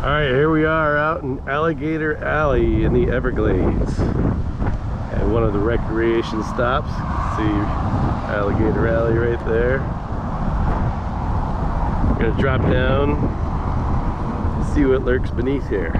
Alright, here we are out in Alligator Alley in the Everglades. At one of the recreation stops. See Alligator Alley right there. We're gonna drop down, see what lurks beneath here.